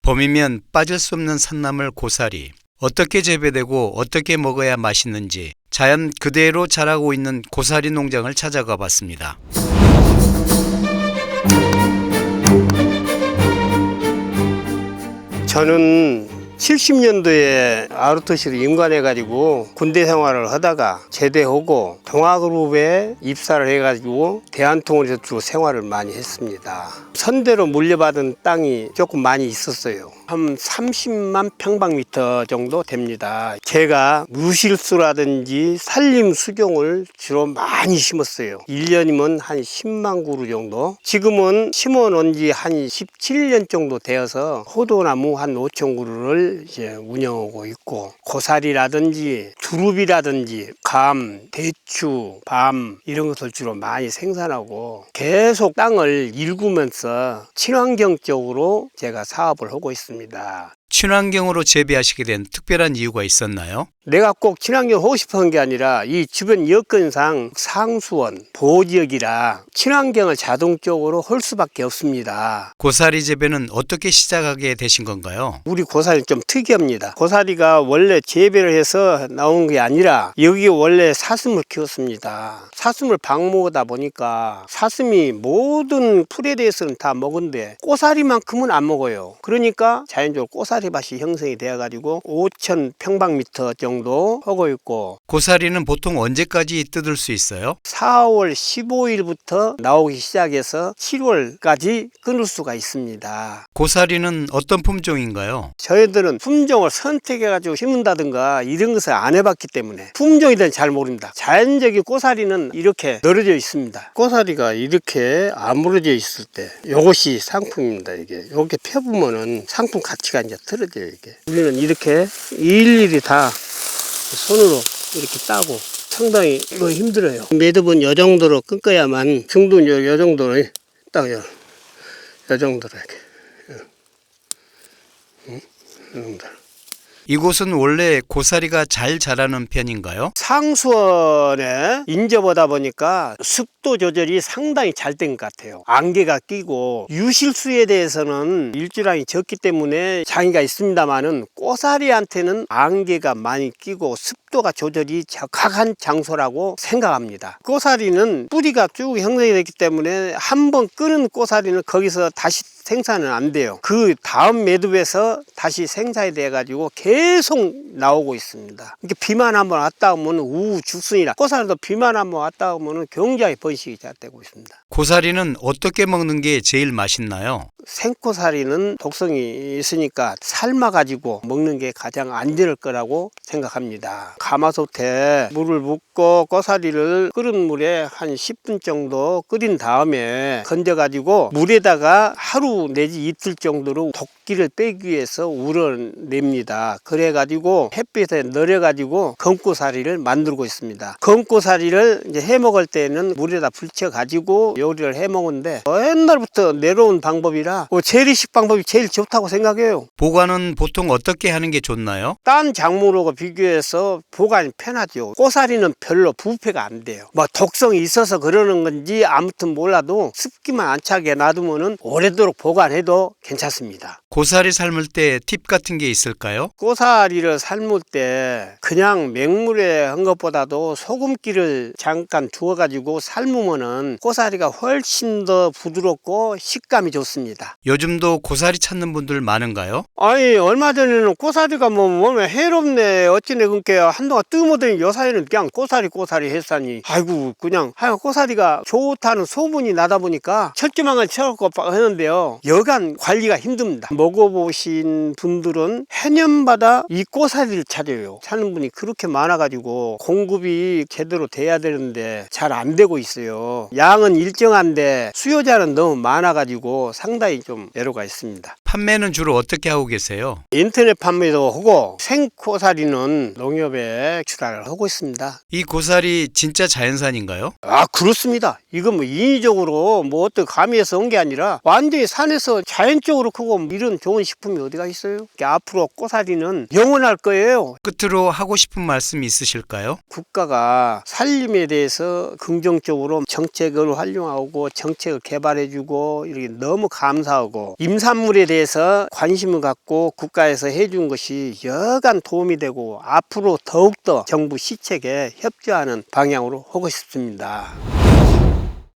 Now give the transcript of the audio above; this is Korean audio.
봄이면 빠질 수 없는 산나물 고사리. 어떻게 재배되고 어떻게 먹어야 맛있는지 자연 그대로 자라고 있는 고사리 농장을 찾아가 봤습니다. 저는 70년도에 아르토시로 임관해가지고 군대 생활을 하다가 제대하고 동아그룹에 입사를 해가지고 대한통운에서 주로 생활을 많이 했습니다. 선대로 물려받은 땅이 조금 많이 있었어요. 한 30만 평방미터 정도 됩니다. 제가 무실수라든지 산림 수종을 주로 많이 심었어요. 1년이면 한 10만 그루 정도. 지금은 심어 놓은 지 한 17년 정도 되어서 호도나무 한 5천 그루를 이제 운영하고 있고, 고사리라든지 두릅이라든지 감, 대추, 밤 이런 것을 주로 많이 생산하고 계속 땅을 일구면서 친환경적으로 제가 사업을 하고 있습니다. 친환경으로 재배하시게 된 특별한 이유가 있었나요? 내가 꼭 친환경을 하고 싶은 게 아니라 이 주변 여건상 상수원, 보호지역이라 친환경을 자동적으로 할 수밖에 없습니다. 고사리 재배는 어떻게 시작하게 되신 건가요? 우리 고사리 좀 특이합니다. 고사리가 원래 재배를 해서 나온 게 아니라 여기 원래 사슴을 키웠습니다. 사슴을 방목하다 보니까 사슴이 모든 풀에 대해서는 다 먹은데 고사리만큼은 안 먹어요. 그러니까 자연적으로 고사리 밭이 형성이 되어가지고 5,000 평방미터 정도 하고 있고, 고사리는 보통 언제까지 뜯을 수 있어요? 4월 15일부터 나오기 시작해서 7월까지 끊을 수가 있습니다. 고사리는 어떤 품종인가요? 저희들은 품종을 선택해가지고 심는다든가 이런 것을 안 해봤기 때문에 품종에 대해서 잘 모릅니다. 자연적인 고사리는 이렇게 늘어져 있습니다. 고사리가 이렇게 아물어져 있을 때 이것이 상품입니다. 이렇게 펴보면은 상품 가치가 이제 떨어져요. 이게 우리는 이렇게 일일이 다 손으로 이렇게 따고 상당히 이거 힘들어요. 매듭은 이 정도로 끊어야만, 중도는 이 정도로 딱 이 정도로 이렇게 이 정도. 이곳은 원래 고사리가 잘 자라는 편인가요? 상수원에 인접하다 보니까 습도 조절이 상당히 잘 된 것 같아요. 안개가 끼고 유실수에 대해서는 일조량이 적기 때문에 장애가 있습니다만은 고사리한테는 안개가 많이 끼고 습도가 조절이 적합한 장소라고 생각합니다. 고사리는 뿌리가 쭉 형성이 됐기 때문에 한번 끄는 고사리는 거기서 다시 생산은 안 돼요. 그 다음 매듭에서 다시 생산이 돼 가지고 계속 나오고 있습니다. 이렇게 비만 한번 왔다 오면 우후죽순이라, 고사리도 비만 한번 왔다 오면 굉장히 번식이 잘 되고 있습니다. 고사리는 어떻게 먹는 게 제일 맛있나요? 생고사리는 독성이 있으니까 삶아가지고 먹는 게 가장 안전할 거라고 생각합니다. 가마솥에 물을 붓고 고사리를 끓은 물에 한 10분 정도 끓인 다음에 건져가지고 물에다가 하루 내지 이틀 정도로 독기를 빼기 위해서 우러냅니다. 그래가지고 햇빛에 널여가지고 검고사리를 만들고 있습니다. 검고사리를 이제 해 먹을 때는 물에다 불쳐가지고 요리를 해 먹는데 옛날부터 내려온 방법이라 재래식 방법이 제일 좋다고 생각해요. 보관은 보통 어떻게 하는 게 좋나요? 딴 작물하고 비교해서 보관이 편하죠. 고사리는 별로 부패가 안 돼요. 뭐 독성이 있어서 그러는 건지 아무튼 몰라도 습기만 안 차게 놔두면 오래도록 보관해도 괜찮습니다. 고사리 삶을 때 팁 같은 게 있을까요? 고사리를 삶을 때 그냥 맹물에 한 것보다도 소금기를 잠깐 두어가지고 삶으면은 고사리가 훨씬 더 부드럽고 식감이 좋습니다. 요즘도 고사리 찾는 분들 많은가요? 아니, 얼마 전에는 고사리가 뭐 몸에 해롭네 어찌네 그렇게 한동안 뜸하더니 요사이는 그냥 고사리 했사니 아이고 그냥 하여간 고사리가 좋다는 소문이 나다 보니까 철조망을 쳐갖고 했는데요, 여간 관리가 힘듭니다. 먹어보신 분들은 해년마다 이 고사리를 찾아요. 찾는 분이 그렇게 많아가지고 공급이 제대로 돼야 되는데 잘 안 되고 있어요. 양은 일정한데 수요자는 너무 많아가지고 상당히 좀 애로가 있습니다. 판매는 주로 어떻게 하고 계세요? 인터넷 판매도 하고 생고사리는 농협에 출하를 하고 있습니다. 이 고사리 진짜 자연산인가요? 아, 그렇습니다. 이건 뭐 인위적으로 뭐 어떤 가미해서 온 게 아니라 완전히 산에서 자연적으로 크고 이런 좋은 식품이 어디가 있어요? 앞으로 고사리는 영원할 거예요. 끝으로 하고 싶은 말씀 있으실까요? 국가가 산림에 대해서 긍정적으로 정책을 활용하고 정책을 개발해주고 이렇게 너무 감사하고 임산물에 대해서 대해서 관심을 갖고 국가에서 해준 것이 여간 도움이 되고 앞으로 더욱더 정부 시책에 협조하는 방향으로 하고 싶습니다.